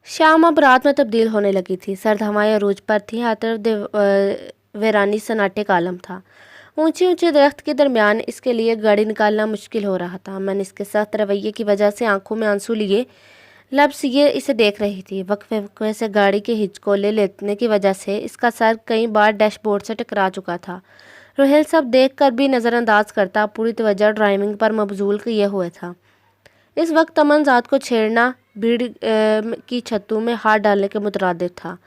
शाम अब रात में तब्दील होने लगी थी। सर्द हवाएं अरूज पर थी। हर तरफ वीरानी सन्नाटे का आलम था। ऊंचे ऊंचे दरख्त के दरमियान इसके लिए गाड़ी निकालना मुश्किल हो रहा था। मैंने इसके सख्त रवैये की वजह से आंखों में आंसू लिए लब्स ये इसे देख रही थी। वक्फे वक्फे से गाड़ी के हिचकोले लेने की वजह से इसका सर कई बार डैशबोर्ड से टकरा चुका था। रोहेल सब देख कर भी नज़रअंदाज करता पूरी तवज्जो ड्राइविंग पर मबजूल किए हुए था। इस वक्त अमनजाद को छेड़ना भीड़ की छतों में हाथ डालने के मुतरादिफ था,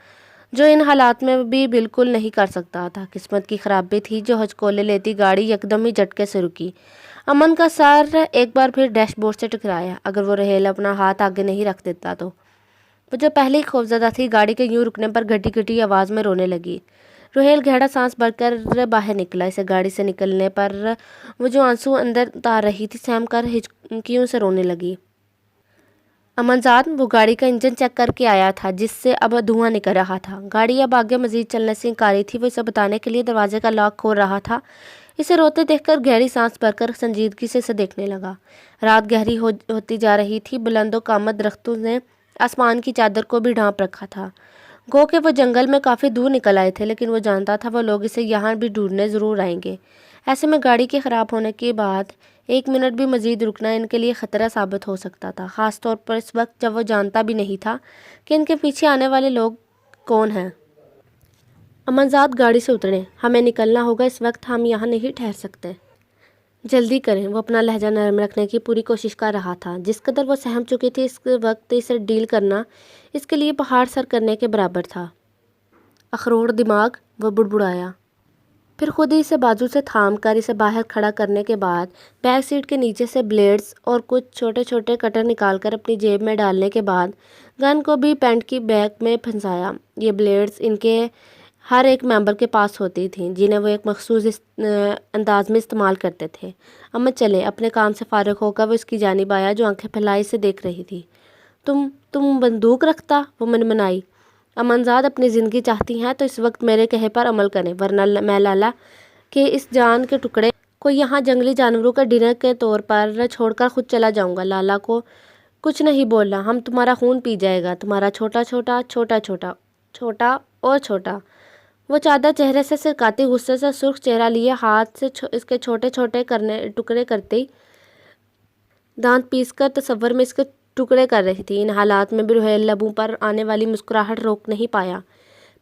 जो इन हालात में भी बिल्कुल नहीं कर सकता था। किस्मत की खराबी थी जो हचकोले लेती गाड़ी यकदम ही झटके से रुकी। अमन का सर एक बार फिर डैशबोर्ड से टकराया। अगर वो रहेल अपना हाथ आगे नहीं रख देता तो वो जो पहले ही खौफजदा थी, गाड़ी के यूं रुकने पर घटी घटी आवाज़ में रोने लगी। रोहेल गहरा सांस भरकर बाहर निकला। इसे गाड़ी से निकलने पर वो जो आंसू अंदर उतार रही थी सहम कर हिचकियों से रोने लगी। अमनजाद वो गाड़ी का इंजन चेक करके आया था, जिससे अब धुआं निकल रहा था। गाड़ी अब आगे मजीद चलने से इंकारी थी। वो इसे बताने के लिए दरवाजे का लॉक खोल रहा था। इसे रोते देखकर गहरी सांस भरकर संजीदगी से इसे देखने लगा। रात गहरी होती जा रही थी। बुलंदो कामत दरख्तों ने आसमान की चादर को भी ढांप रखा था। गो के वो जंगल में काफ़ी दूर निकल आए थे, लेकिन वो जानता था वो लोग इसे यहाँ भी ढूंढने ज़रूर आएंगे। ऐसे में गाड़ी के ख़राब होने के बाद एक मिनट भी मज़ीद रुकना इनके लिए ख़तरा साबित हो सकता था, ख़ास तौर पर इस वक्त जब वो जानता भी नहीं था कि इनके पीछे आने वाले लोग कौन हैं। अमनजाद गाड़ी से उतरे। हमें निकलना होगा, इस वक्त हम यहाँ नहीं ठहर सकते। जल्दी करें। वो अपना लहजा नरम रखने की पूरी कोशिश कर रहा था। जिस कदर वो सहम चुकी थी, इस वक्त इसे डील करना इसके लिए पहाड़ सर करने के बराबर था। अखरोट दिमाग, वो बुड़बुड़ाया। फिर खुद ही इसे बाजू से थाम कर इसे बाहर खड़ा करने के बाद बैक सीट के नीचे से ब्लेड्स और कुछ छोटे छोटे कटर निकालकर अपनी जेब में डालने के बाद गन को भी पैंट की बैग में फंसाया। ये ब्लेड्स इनके हर एक मेंबर के पास होती थी, जिन्हें वो एक मखसूस अंदाज में इस्तेमाल करते थे। अम्मा चले। अपने काम से फारिग होकर वो इसकी जानिब आया, जो आंखें फैलाई से देख रही थी। तुम बंदूक रखता? वो मनमनाई। अमनजाद अपनी ज़िंदगी चाहती हैं तो इस वक्त मेरे कहे पर अमल करें, वरना मैं लाला के इस जान के टुकड़े को यहाँ जंगली जानवरों का डिनर के तौर पर छोड़कर खुद चला जाऊँगा। लाला को कुछ नहीं बोलना, हम तुम्हारा खून पी जाएगा, तुम्हारा छोटा छोटा छोटा छोटा छोटा और छोटा। वो चादर चेहरे से सिरकाती गुस्से से सुर्ख चेहरा लिए हाथ से इसके छोटे छोटे टुकड़े करते ही दांत पीसकर तसव्वुर में इसके टुकड़े कर रही थी। इन हालात में भी रोहेल लबों पर आने वाली मुस्कुराहट रोक नहीं पाया।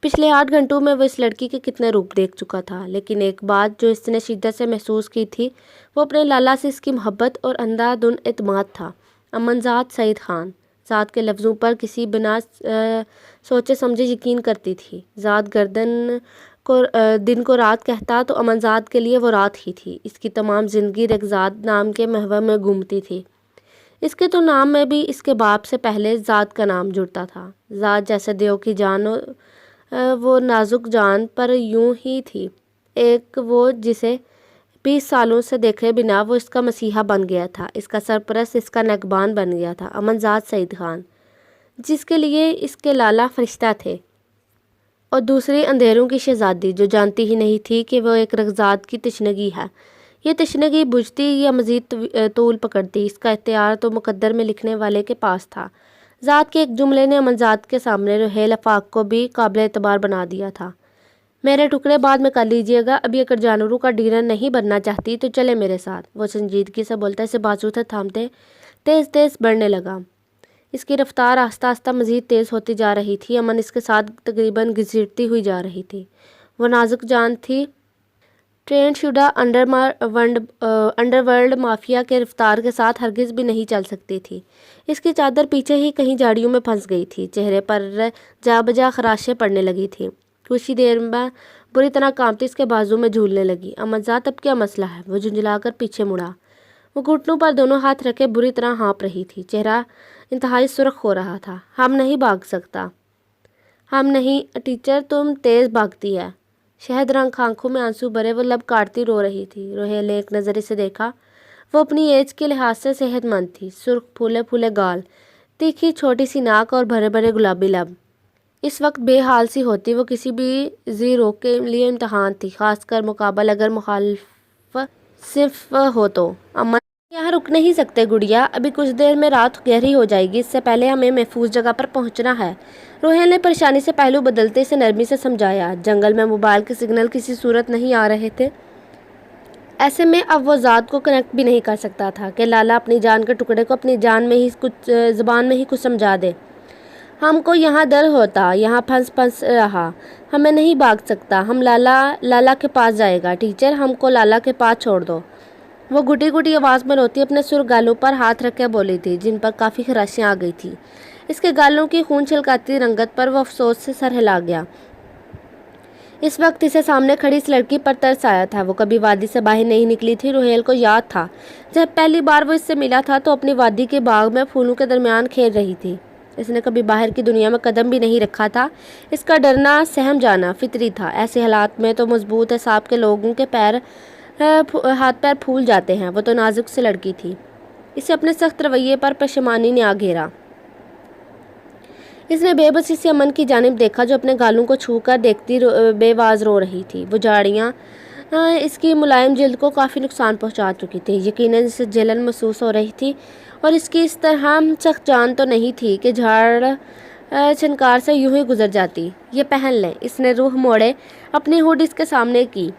पिछले 8 घंटों में वो इस लड़की के कितने रूप देख चुका था, लेकिन एक बात जो इसने शिद्दत से महसूस की थी वो अपने लाला से इसकी मोहब्बत और अंधाधुन एतमाद था। अमनजाद सईद खान ज़ात के लफ्ज़ों पर किसी बिना सोचे समझे यकीन करती थी। ज़ात गर्दन को दिन को रात कहता तो अमनजाद के लिए वो रात ही थी। इसकी तमाम ज़िंदगी रेगज़ाद नाम के महवा में घूमती थी। इसके तो नाम में भी इसके बाप से पहले ज़ात का नाम जुड़ता था। ज़ात जैसे देव की जान वो नाजुक जान पर यूं ही थी। एक वो जिसे 20 सालों से देखे बिना वो इसका मसीहा बन गया था, इसका सरपरस्त, इसका नगबान बन गया था। अमनजाद सईद खान, जिसके लिए इसके लाला फरिश्ता थे, और दूसरी अंधेरों की शहजादी जो जानती ही नहीं थी कि वो एक रगज़ात की तशनगी है। ये तशनगी बुझती या मज़ीद तूल पकड़ती, इसका इख्तियार तो मुकद्दर में लिखने वाले के पास था। ज़ात के एक जुमले ने अमनजाद के सामने रोहेल आफाक को भी काबिल एतबार बना दिया था। मेरे टुकड़े बाद में कर लीजिएगा, अभी अगर जानवरों का डिनर नहीं बनना चाहती तो चले मेरे साथ। वो संजीदगी से बोलते से बाजू से थामते तेज़ तेज़ बढ़ने लगा। इसकी रफ्तार आस्ता आस्ता मज़ीद तेज़ होती जा रही थी। अमन इसके साथ तकरीबन घसीटती हुई जा रही थी। वो नाजुक जान थी, ट्रेंड शुदा अंडरवर्ल्ड माफिया के रफ्तार के साथ हरगिज़ भी नहीं चल सकती थी। इसकी चादर पीछे ही कहीं झाड़ियों में फंस गई थी। चेहरे पर जा बजा खराशें पड़ने लगी थी। कुछ ही देर में बुरी तरह कांपती इसके बाजू में झूलने लगी। अमनजाद अब क्या मसला है? वो झुंझलाकर पीछे मुड़ा। वो घुटनों पर दोनों हाथ रखे बुरी तरह हाँप रही थी। चेहरा इंतहाई सुर्ख हो रहा था। हम नहीं भाग सकता। हम नहीं टीचर, तुम तेज़ भागती है। शहद रंग आंखों में आंसू भरे वो लब काटती रो रही थी। रोहेल ने एक नज़र इसे देखा। वो अपनी एज के लिहाज से सेहतमंद थी। सुर्ख फूले फूले गाल, तीखी छोटी सी नाक और भरे भरे गुलाबी लब। इस वक्त बेहाल सी होती। वो किसी भी ज़ीरो के लिए इम्तहान थी, खासकर मुकाबल अगर मुखालिफ सिर्फ हो तो। अमन यहाँ रुक नहीं सकते गुड़िया, अभी कुछ देर में रात गहरी हो जाएगी, इससे पहले हमें महफूज जगह पर पहुँचना है। रोहेल ने परेशानी से पहलू बदलते इसे नरमी से समझाया। जंगल में मोबाइल के सिग्नल किसी सूरत नहीं आ रहे थे। ऐसे में अब वो ज़ात को कनेक्ट भी नहीं कर सकता था कि लाला अपनी जान के टुकड़े को अपनी जान में ही कुछ ज़बान में ही कुछ समझा दे। हमको यहाँ डर होता, यहाँ फंस रहा, हमें नहीं भाग सकता। हम लाला के पास जाएगा। टीचर, हमको लाला के पास छोड़ दो। वो घुटी घुटी आवाज़ में रोती अपने सुर गालों पर हाथ रख के बोली थी, जिन पर काफ़ी खराशियाँ आ गई थी। इसके गालों की खून छलकाती रंगत पर वो अफसोस से सर हिला गया। इस वक्त इसे सामने खड़ी इस लड़की पर तरस आया था। वो कभी वादी से बाहर नहीं निकली थी। रोहेल को याद था जब पहली बार वो इससे मिला था तो अपनी वादी के बाग में फूलों के दरमियान खेल रही थी। इसने कभी बाहर की दुनिया में कदम भी नहीं रखा था। इसका डरना, सहम जाना फितरी था। ऐसे हालात में तो मजबूत हिसाब के लोगों के हाथ पैर फूल जाते हैं। वो तो नाजुक सी लड़की थी। इसे अपने सख्त रवैये पर पशेमानी ने आ घेरा। इसने बेबसी से अमन की जानिब देखा, जो अपने गालों को छूकर देखती बेवाज रो रही थी। वो झाड़ियाँ इसकी मुलायम जिल्द को काफ़ी नुकसान पहुंचा चुकी थी। यकीनन इसे जलन महसूस हो रही थी, और इसकी इस तरह सख्त जान तो नहीं थी कि झाड़ छनकार से यूं ही गुजर जाती। ये पहन लें। इसने रूह मोड़े अपनी हुड इसके सामने की।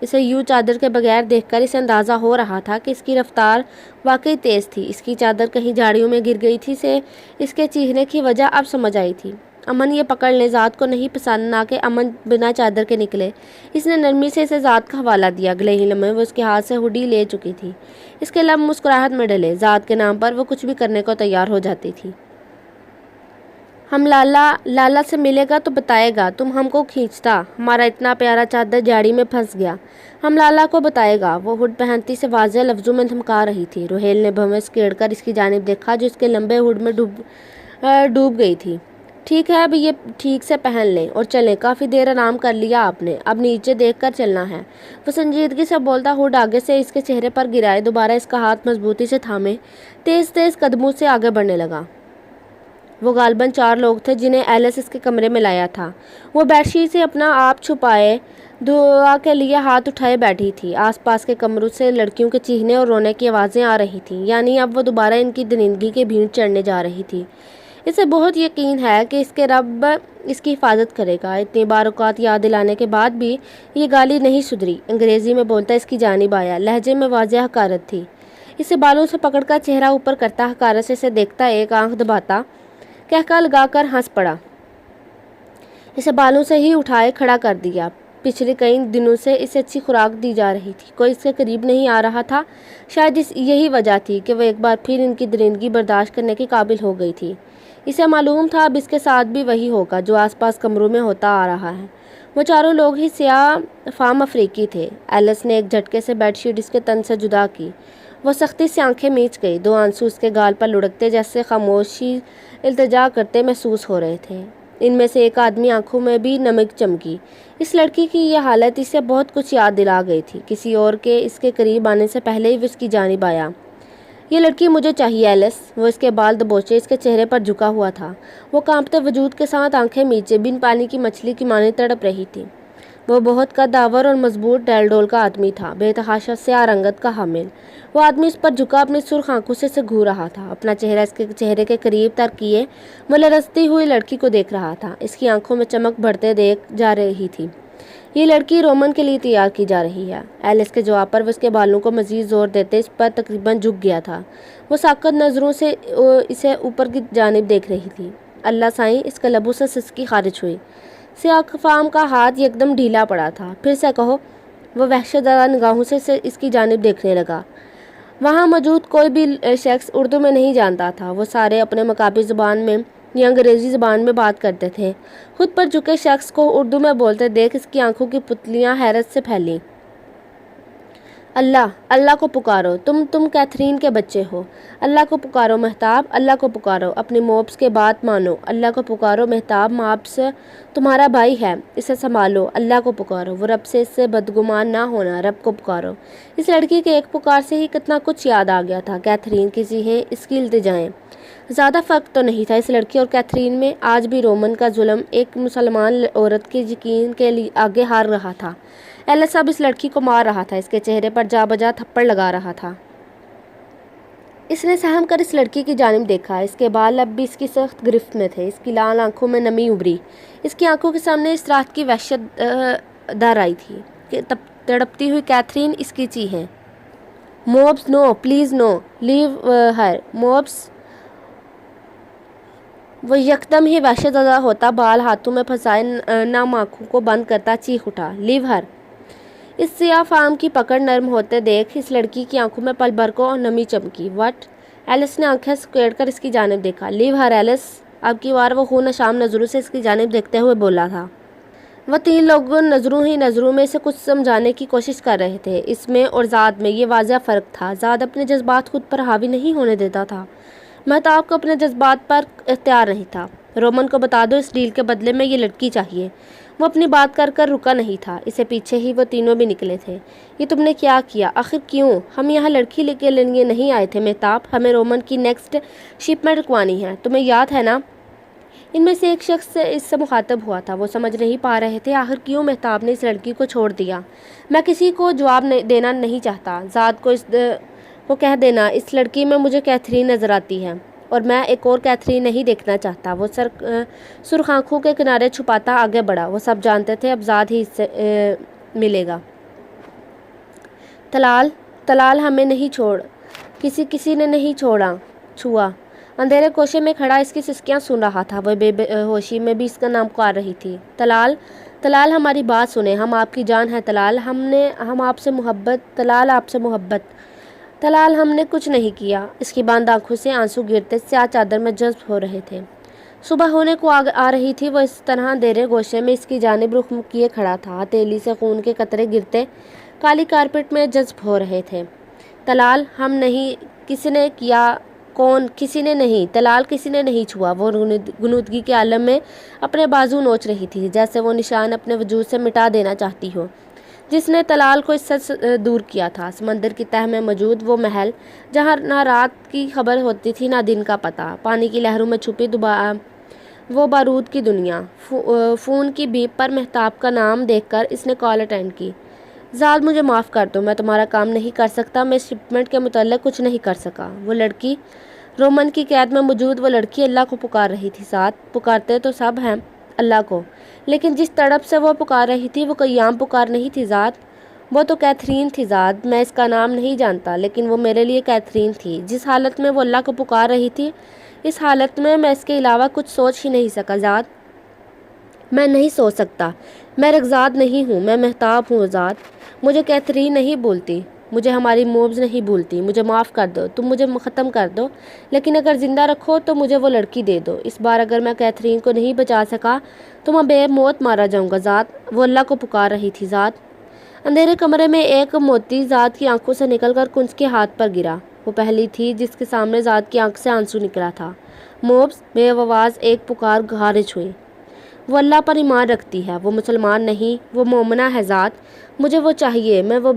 इसे यूं चादर के बगैर देखकर इसे अंदाज़ा हो रहा था कि इसकी रफ्तार वाकई तेज़ थी। इसकी चादर कहीं झाड़ियों में गिर गई थी। से इसके चीखने की वजह अब समझ आई थी। अमन ये पकड़ ले। ज़ात को नहीं पसंद ना कि अमन बिना चादर के निकले। इसने नरमी से इसे ज़ात का हवाला दिया। अगले ही लम्हे वो उसके हाथ से हुडी ले चुकी थी। इसके लब मुस्कुराहट में डले। ज़ात के नाम पर वो कुछ भी करने को तैयार हो जाती थी। हम लाला से मिलेगा तो बताएगा तुम हमको खींचता, हमारा इतना प्यारा चादर झाड़ी में फंस गया। हम लाला को बताएगा। वो हुड पहनती से वाज़ेह लफ्ज़ों में धमका रही थी। रोहेल ने भवें स्केड़ कर इसकी जानिब देखा, जो इसके लंबे हुड में डूब गई थी। ठीक है, अब ये ठीक से पहन लें और चलें। काफ़ी देर आराम कर लिया आपने, अब नीचे देख कर चलना है। वो संजीदगी से बोलता हुड आगे से इसके चेहरे पर गिराए, दोबारा इसका हाथ मजबूती से थामे तेज़ तेज़ कदमों से आगे बढ़ने लगा। वो गालबन 4 लोग थे जिन्हें एलिस इसके कमरे में लाया था। वो बेडशीट से अपना आप छुपाए दुआ के लिए हाथ उठाए बैठी थी। आसपास के कमरों से लड़कियों के चीखने और रोने की आवाज़ें आ रही थीं, यानी अब वो दोबारा इनकी दरिंदगी के भीड़ चढ़ने जा रही थी। इसे बहुत यकीन है कि इसके रब इसकी हिफाजत करेगा। इतनी बार औकात याद दिलाने के बाद भी ये गाली नहीं सुधरी। अंग्रेज़ी में बोलता इसकी जानिब आया। लहजे में वाज़ेह हकारत थी। इसे बालों से पकड़कर चेहरा ऊपर करता, हकारत से इसे देखता, एक आंख दबाता, कहका लगाकर हंस पड़ा। इसे बालों से ही उठाए खड़ा कर दिया। पिछले कई दिनों से इसे अच्छी खुराक दी जा रही थी। कोई इसके करीब नहीं आ रहा था। शायद यही वजह थी कि वह एक बार फिर इनकी दरिंदगी बर्दाश्त करने के काबिल हो गई थी। इसे मालूम था अब इसके साथ भी वही होगा जो आसपास कमरों में होता आ रहा है। वो चारों लोग ही सियाह फाम अफ्रीकी थे। एलिस ने एक झटके से बेडशीट इसके तन से जुदा की। वो सख्ती से आंखें मीच गई। 2 आंसू उसके गाल पर लुढ़कते जैसे खामोशी इल्तिजा करते महसूस हो रहे थे। इनमें से एक आदमी आंखों में भी नमक चमकी। इस लड़की की यह हालत इसे बहुत कुछ याद दिला गई थी। किसी और के इसके करीब आने से पहले ही वो इसकी जानिब आया। ये लड़की मुझे चाहिए एलिस। वो इसके बाल दबोचे इसके चेहरे पर झुका हुआ था। वो कांपते वजूद के साथ आंखें मीचे बिन पानी की मछली की माने तड़प रही थी। वो बहुत कद्दावर और मजबूत डैलडोल का आदमी था, बेतहाशा स्याह रंगत का हामिल। वो आदमी इस पर झुका अपनी सुर्ख आंखों से घूर रहा था। अपना चेहरा इसके चेहरे के करीब तर किए वो लरसती हुई लड़की को देख रहा था। इसकी आंखों में चमक बढ़ते देख जा रही थी। ये लड़की रोमन के लिए तैयार की जा रही है। एलिस के जवाब पर वो इसके बालों को मजीद जोर देते इस पर तकरीबन झुक गया था। वो साकत नज़रों से इसे ऊपर की जानिब देख रही थी। अल्लाह साईं, इसके लबों से सिसकी खारिज हुई। सियाफ़ाम का हाथ एकदम ढीला पड़ा था। फिर से कहो। वो वहशतज़दा निगाहों से इसकी जानिब देखने लगा। वहाँ मौजूद कोई भी शख्स उर्दू में नहीं जानता था। वो सारे अपने मकामी ज़बान में या अंग्रेज़ी ज़बान में बात करते थे। खुद पर झुके शख्स को उर्दू में बोलते देख इसकी आंखों की पुतलियाँ हैरत से फैलीं। अल्लाह, अल्लाह को पुकारो। तुम कैथरीन के बच्चे हो। अल्लाह को पुकारो महताब, अल्लाह को पुकारो। अपनी मोब्स के बात मानो। अल्लाह को पुकारो महताब, मोब्स तुम्हारा भाई है, इसे संभालो। अल्लाह को पुकारो। वो रब से इससे बदगुमान ना होना, रब को पुकारो। इस लड़की के एक पुकार से ही कितना कुछ याद आ गया था। कैथरीन किसी है, इसकी इल्तिजाएं। ज़्यादा फ़र्क तो नहीं था इस लड़की और कैथरीन में। आज भी रोमन का जुल्म एक मुसलमान औरत के यकीन के लिए आगे हार रहा था। एलिस अब इस लड़की को मार रहा था, इसके चेहरे पर जा बजा थप्पड़ लगा रहा था। اس نے سہم کر اس لڑکی کی جانب دیکھا۔ اس کے بال اب بھی اس کی سخت گرفت میں تھے۔ اس کی لال آنکھوں میں نمی ابھری۔ اس کی آنکھوں کے سامنے اس رات کی وحشت در آئی تھی کہ تڑپتی ہوئی کیتھرین اس کی چیخیں۔ Mobs no, please no, leave her, Mobs. وہ یکدم ہی وحشت زدہ ہوتا، بال ہاتھوں میں پھنسائے نم آنکھوں کو بند کرتا چیخ اٹھا، لیو ہر۔ اس سیاہ فام کی پکڑ نرم ہوتے دیکھ اس لڑکی کی آنکھوں میں پل بھر کو نمی چمکی۔ وٹ؟ ایلس نے آنکھیں سکیڑ کر اس کی جانب دیکھا۔ لیو ہر ایلس۔ اب کی بار وہ خون اشام نظروں سے اس کی جانب دیکھتے ہوئے بولا تھا۔ وہ تین لوگ نظروں ہی نظروں میں اسے کچھ سمجھانے کی کوشش کر رہے تھے۔ اس میں اور زاد میں یہ واضح فرق تھا۔ زاد اپنے جذبات خود پر حاوی نہیں ہونے دیتا تھا۔ مہتاب کو اپنے جذبات پر اختیار نہیں تھا۔ رومن کو بتا دو، اس ڈیل کے بدلے میں یہ لڑکی چاہیے۔ وہ اپنی بات کر کر رکا نہیں تھا۔ اسے پیچھے ہی وہ تینوں بھی نکلے تھے۔ یہ تم نے کیا کیا؟ آخر کیوں؟ ہم یہاں لڑکی لے کے لیے نہیں آئے تھے مہتاب، ہمیں رومن کی نیکسٹ شپمنٹ رکوانی ہے، تمہیں یاد ہے نا؟ ان میں سے ایک شخص اس سے مخاطب ہوا تھا۔ وہ سمجھ نہیں پا رہے تھے آخر کیوں مہتاب نے اس لڑکی کو چھوڑ دیا۔ میں کسی کو جواب دینا نہیں چاہتا، زاد کو کہہ دینا اس لڑکی میں مجھے کیتھرین نظر آتی ہے اور میں ایک اور کیتھرین نہیں دیکھنا چاہتا۔ وہ سرخ آنکھوں کے کنارے چھپاتا آگے بڑھا۔ وہ سب جانتے تھے اب زاد ہی اس سے ملے گا۔ طلال ہمیں نہیں کسی نے نہیں چھوا۔ اندھیرے کوشے میں کھڑا اس کی سسکیاں سن رہا تھا۔ وہ بے ہوشی میں بھی اس کا نام پکار رہی تھی۔ طلال ہماری بات سنیں، ہم آپ کی جان ہیں طلال، ہم آپ سے محبت، طلال آپ سے محبت۔ طلال ہم نے کچھ نہیں کیا۔ اس کی بند آنکھوں سے آنسو گرتے سیاہ چادر میں جذب ہو رہے تھے۔ صبح ہونے کو آ رہی تھی۔ وہ اس طرح اندھیرے گوشے میں اس کی جانب رخ کیے کھڑا تھا۔ ہتھیلی سے خون کے قطرے گرتے کالی کارپیٹ میں جذب ہو رہے تھے۔ طلال ہم نہیں، کسی نے کیا؟ کون؟ کسی نے نہیں طلال، کسی نے نہیں چھوا۔ وہ غنودگی کے عالم میں اپنے بازو نوچ رہی تھی، جیسے وہ نشان اپنے وجود سے مٹا دینا چاہتی ہو جس نے طلال کو اس سے دور کیا تھا۔ سمندر کی تہہ میں موجود وہ محل جہاں نہ رات کی خبر ہوتی تھی نہ دن کا پتہ، پانی کی لہروں میں چھپی وہ بارود کی دنیا۔ فون کی بیپ پر مہتاب کا نام دیکھ کر اس نے کال اٹینڈ کی۔ زاد مجھے معاف کر دو، میں تمہارا کام نہیں کر سکتا، میں شپمنٹ کے متعلق کچھ نہیں کر سکا۔ وہ لڑکی، رومن کی قید میں موجود وہ لڑکی اللہ کو پکار رہی تھی۔ زاد پکارتے تو سب ہیں اللہ کو، لیکن جس تڑپ سے وہ پکار رہی تھی وہ کوئی عام پکار نہیں تھی زاد، وہ تو کیتھرین تھی زاد۔ میں اس کا نام نہیں جانتا لیکن وہ میرے لیے کیتھرین تھی۔ جس حالت میں وہ اللہ کو پکار رہی تھی اس حالت میں میں اس کے علاوہ کچھ سوچ ہی نہیں سکا زاد۔ میں نہیں سوچ سکتا، میں رگزاد نہیں ہوں، میں مہتاب ہوں زاد۔ مجھے کیتھرین نہیں بھولتی، مجھے ہماری موبز نہیں بھولتی، مجھے معاف کر دو، تم مجھے ختم کر دو، لیکن اگر زندہ رکھو تو مجھے وہ لڑکی دے دو۔ اس بار اگر میں کیتھرین کو نہیں بچا سکا تو میں بے موت مارا جاؤں گا زاد۔ وہ اللہ کو پکار رہی تھی زاد۔ اندھیرے کمرے میں ایک موتی زاد کی آنکھوں سے نکل کر کنس کے ہاتھ پر گرا۔ وہ پہلی تھی جس کے سامنے زاد کی آنکھ سے آنسو نکلا تھا۔ موبز، بے آواز ایک پکار خارج ہوئی۔ وہ اللہ پر ایمان رکھتی ہے، وہ مسلمان نہیں، وہ مومنہ ہے زاد۔ مجھے وہ چاہیے، میں وہ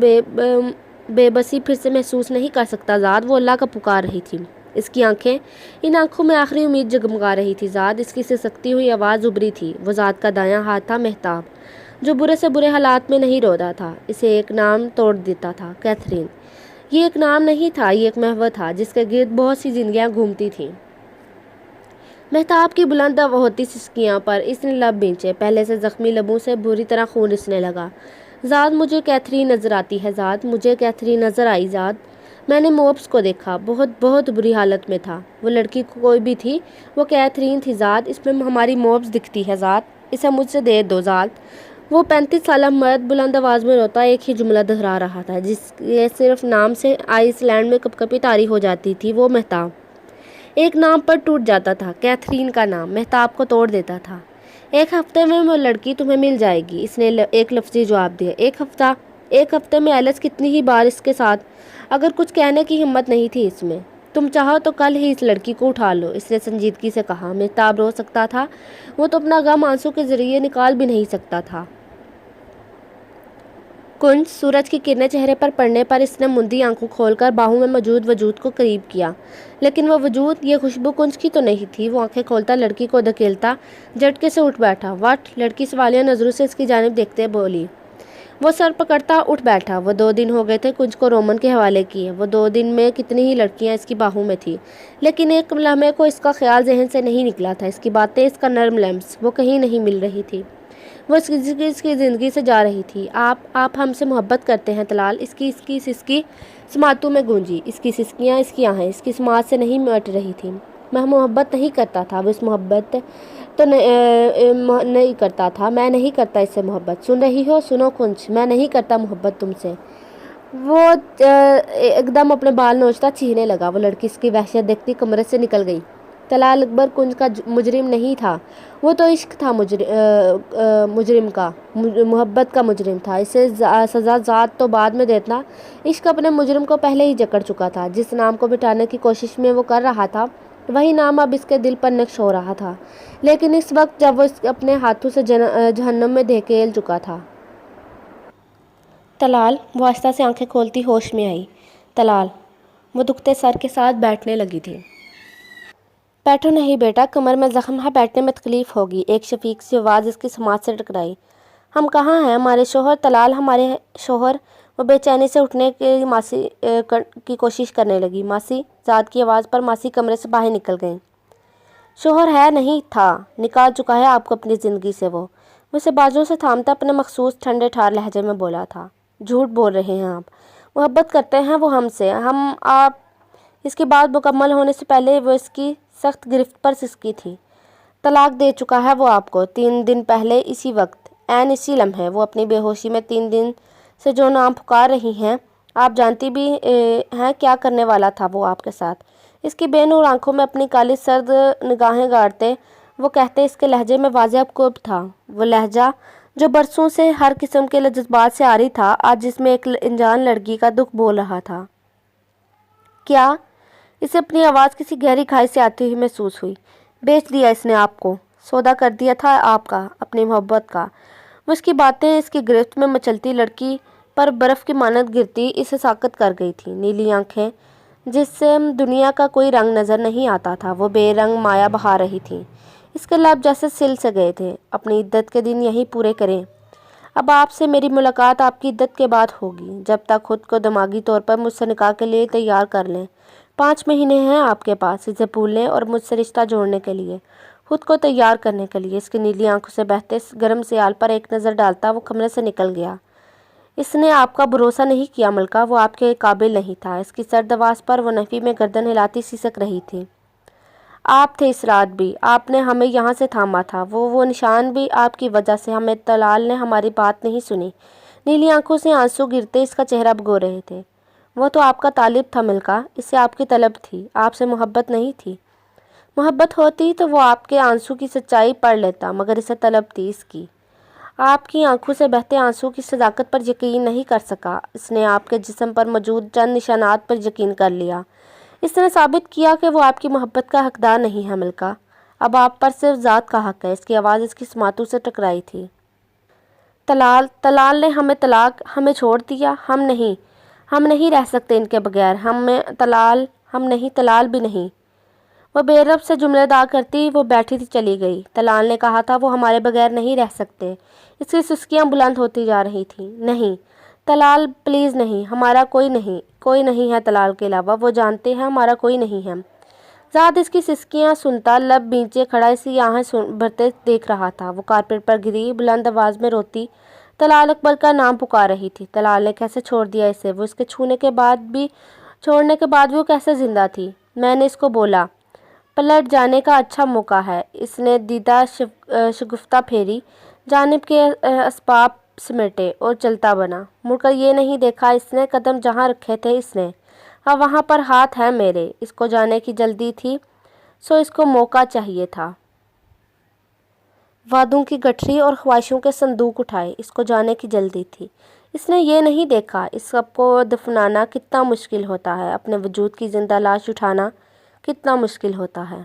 بے بسی پھر سے محسوس نہیں کر سکتا زاد۔ وہ اللہ کا پکار رہی تھی۔ اس کی آنکھیں، ان آنکھوں میں آخری امید جگمگا رہی تھی زاد۔ اس کی سسکتی ہوئی آواز ابھری تھی۔ وہ زاد کا دایاں ہاتھ تھا مہتاب، جو برے سے برے حالات میں نہیں روتا تھا، اسے ایک نام توڑ دیتا تھا، کیتھرین۔ یہ ایک نام نہیں تھا، یہ ایک محور تھا جس کے گرد بہت سی زندگیاں گھومتی تھیں۔ مہتاب کی بلند ہوتی سسکیاں پر اس نے لب بھینچے۔ پہلے سے زخمی لبوں سے بری طرح خون رسنے لگا۔ زاد مجھے کیتھرین نظر آتی ہے زاد، مجھے کیتھرین نظر آئی زاد۔ میں نے موبس کو دیکھا، بہت بہت بری حالت میں تھا۔ وہ لڑکی کوئی بھی تھی، وہ کیتھرین تھی زاد۔ اس میں ہماری موبس دکھتی ہے زاد، اسے مجھ سے دے دو زاد۔ وہ 35 سالہ مرد بلند آواز میں روتا ایک ہی جملہ دہرا رہا تھا جس کے صرف نام سے آئس لینڈ میں کپ کپی طاری ہو جاتی تھی، وہ مہتاب۔ ایک نام پر ٹوٹ جاتا تھا، کیتھرین کا نام مہتاب کو توڑ دیتا تھا۔ ایک ہفتے میں وہ لڑکی تمہیں مل جائے گی، اس نے ایک لفظی جواب دیا۔ ایک ہفتے میں ایلس کتنی ہی بار اس کے ساتھ، اگر کچھ کہنے کی ہمت نہیں تھی اس میں۔ تم چاہو تو کل ہی اس لڑکی کو اٹھا لو، اس نے سنجیدگی سے کہا۔ مہتاب رو سکتا تھا، وہ تو اپنا غم آنسو کے ذریعے نکال بھی نہیں سکتا تھا۔ کنج، سورج کی کرنیں چہرے پر پڑنے پر اس نے مندی آنکھوں کھول کر باہوں میں موجود وجود کو قریب کیا، لیکن وہ وجود، یہ خوشبو کنج کی تو نہیں تھی۔ وہ آنکھیں کھولتا لڑکی کو دھکیلتا جھٹکے سے اٹھ بیٹھا۔ وٹ؟ لڑکی سوالیہ نظروں سے اس کی جانب دیکھتے بولی۔ وہ سر پکڑتا اٹھ بیٹھا۔ وہ 2 دن ہو گئے تھے کنج کو رومن کے حوالے کیے۔ وہ 2 دن میں کتنی ہی لڑکیاں اس کی باہوں میں تھیں، لیکن ایک لمحے کو اس کا خیال ذہن سے نہیں نکلا تھا۔ اس کی باتیں، اس کا نرم لمس، وہ کہیں نہیں مل رہی تھی۔ وہ اس کی زندگی سے جا رہی تھی۔ آپ ہم سے محبت کرتے ہیں طلال، اس کی سسکی سماعتوں میں گونجی۔ اس کی سسکیاں، اس کی آہیں اس کی سماعت سے نہیں مٹ رہی تھیں۔ میں محبت نہیں کرتا تھا، وہ اس محبت تو نہیں کرتا تھا۔ میں نہیں کرتا اس سے محبت۔ سن رہی ہو؟ سنو کنج، میں نہیں کرتا محبت تم سے۔ وہ ایک دم اپنے بال نوچتا چیخنے لگا۔ وہ لڑکی اس کی وحشت دیکھتی کمرے سے نکل گئی۔ طلال اکبر کنج کا مجرم نہیں تھا، وہ تو عشق تھا مجرم کا، محبت کا مجرم تھا۔ اسے سزا ذات تو بعد میں دیتا، عشق اپنے مجرم کو پہلے ہی جکڑ چکا تھا۔ جس نام کو مٹانے کی کوشش میں وہ کر رہا تھا، وہی نام اب اس کے دل پر نقش ہو رہا تھا، لیکن اس وقت جب وہ اپنے ہاتھوں سے جہنم میں دھکیل چکا تھا۔ طلال، وہ آہستہ سے آنکھیں کھولتی ہوش میں آئی۔ طلال، وہ دکھتے سر کے ساتھ بیٹھنے لگی تھی۔ بیٹھو نہیں بیٹا، کمر میں زخم ہے، بیٹھنے میں تکلیف ہوگی۔ ایک شفیق سی آواز اس کی سماعت سے ٹکرائی۔ ہم کہاں ہیں؟ ہمارے شوہر؟ طلال، ہمارے شوہر؟ وہ بے چینی سے اٹھنے کی ماسی کی کوشش کرنے لگی۔ ماسی؟ ذات کی آواز پر ماسی کمرے سے باہر نکل گئیں۔ شوہر ہے نہیں تھا، نکال چکا ہے آپ کو اپنی زندگی سے۔ وہ اسے بازو سے تھامتا اپنے مخصوص ٹھنڈے ٹھار لہجے میں بولا تھا۔ جھوٹ بول رہے ہیں آپ، محبت کرتے ہیں وہ ہم سے، آپ۔ اس کی بات مکمل ہونے سے پہلے وہ اس کی سخت گرفت پر سسکی تھی۔ طلاق دے چکا ہے وہ آپ کو 3 دن پہلے، اسی وقت، عین اسی لمحے۔ وہ اپنی بے ہوشی میں 3 دن سے جو نام پکار رہی ہیں، آپ جانتی بھی ہیں کیا کرنے والا تھا وہ آپ کے ساتھ۔ اس کی بے نور آنکھوں میں اپنی کالی سرد نگاہیں گاڑتے وہ کہتے، اس کے لہجے میں واضح کوب تھا، وہ لہجہ جو برسوں سے ہر قسم کے جذبات سے عاری تھا، آج جس میں ایک انجان لڑکی کا دکھ بول رہا تھا۔ کیا؟ اسے اپنی آواز کسی گہری کھائی سے آتی ہوئی محسوس ہوئی۔ بیچ دیا اس نے آپ کو، سودا کر دیا تھا آپ کا، اپنی محبت کا۔ وہ اس کی باتیں اس کی گرفت میں مچلتی لڑکی پر برف کی مانند گرتی اسے ساکت کر گئی تھی۔ نیلی آنکھیں جس سے دنیا کا کوئی رنگ نظر نہیں آتا تھا، وہ بے رنگ مایا بہا رہی تھیں۔ اس کے لب جیسے سل سے گئے تھے۔ اپنی عدت کے دن یہیں پورے کریں۔ اب آپ سے میری ملاقات آپ کی عدت کے بعد ہوگی۔ جب تک خود کو دماغی طور پر مجھ سے نکاح کے لیے تیار کر لیں۔ 5 مہینے ہیں آپ کے پاس اسے بھولنے اور مجھ سے رشتہ جوڑنے کے لیے، خود کو تیار کرنے کے لیے۔ اس کی نیلی آنکھوں سے بہتے گرم سیال پر ایک نظر ڈالتا وہ کمرے سے نکل گیا۔ اس نے آپ کا بھروسہ نہیں کیا ملکہ، وہ آپ کے قابل نہیں تھا۔ اس کی سرد آواز پر وہ نفی میں گردن ہلاتی سسک رہی تھی۔ آپ تھے اس رات بھی، آپ نے ہمیں یہاں سے تھاما تھا، وہ نشان بھی آپ کی وجہ سے۔ ہمیں طلال نے ہماری بات نہیں سنی۔ نیلی آنکھوں سے آنسو گرتے اس کا چہرہ بھگو رہے تھے۔ وہ تو آپ کا طالب تھا ملکہ، اسے آپ کی طلب تھی، آپ سے محبت نہیں تھی۔ محبت ہوتی تو وہ آپ کے آنسو کی سچائی پڑھ لیتا، مگر اسے طلب تھی اس کی۔ آپ کی آنکھوں سے بہتے آنسو کی صداقت پر یقین نہیں کر سکا۔ اس نے آپ کے جسم پر موجود چند نشانات پر یقین کر لیا۔ اس نے ثابت کیا کہ وہ آپ کی محبت کا حقدار نہیں ہے ملکہ، اب آپ پر صرف ذات کا حق ہے۔ اس کی آواز اس کی سماعتوں سے ٹکرائی تھی۔ طلال نے ہمیں ہمیں چھوڑ دیا، ہم نہیں رہ سکتے ان کے بغیر، ہم نہیں، طلال بھی نہیں۔ وہ بے رب سے جملے ادا کرتی وہ بیٹھی تھی چلی گئی۔ طلال نے کہا تھا وہ ہمارے بغیر نہیں رہ سکتے۔ اس کی سسکیاں بلند ہوتی جا رہی تھیں۔ نہیں طلال، پلیز نہیں، ہمارا کوئی نہیں ہے طلال کے علاوہ، وہ جانتے ہیں ہمارا کوئی نہیں ہے۔ ذات اس کی سسکیاں سنتا، لب بیچے کھڑا اسی آہیں بھرتے دیکھ رہا تھا۔ وہ کارپیٹ پر گری بلند آواز میں روتی طلال اکبر کا نام پکار رہی تھی۔ طلال نے کیسے چھوڑ دیا اسے؟ وہ اس کے چھوڑنے کے بعد بھی وہ کیسے زندہ تھی؟ میں نے اس کو بولا، پلٹ جانے کا اچھا موقع ہے۔ اس نے دیدہ شگفتہ پھیری، جانب کے اسباب سمیٹے اور چلتا بنا۔ مڑ کر یہ نہیں دیکھا اس نے، قدم جہاں رکھے تھے اس نے، اب وہاں پر ہاتھ ہیں میرے۔ اس کو جانے کی جلدی تھی، سو اس کو موقع چاہیے تھا۔ وعدوں کی گٹھری اور خواہشوں کے صندوق اٹھائے، اس کو جانے کی جلدی تھی۔ اس نے یہ نہیں دیکھا اس سب کو دفنانا کتنا مشکل ہوتا ہے، اپنے وجود کی زندہ لاش اٹھانا کتنا مشکل ہوتا ہے۔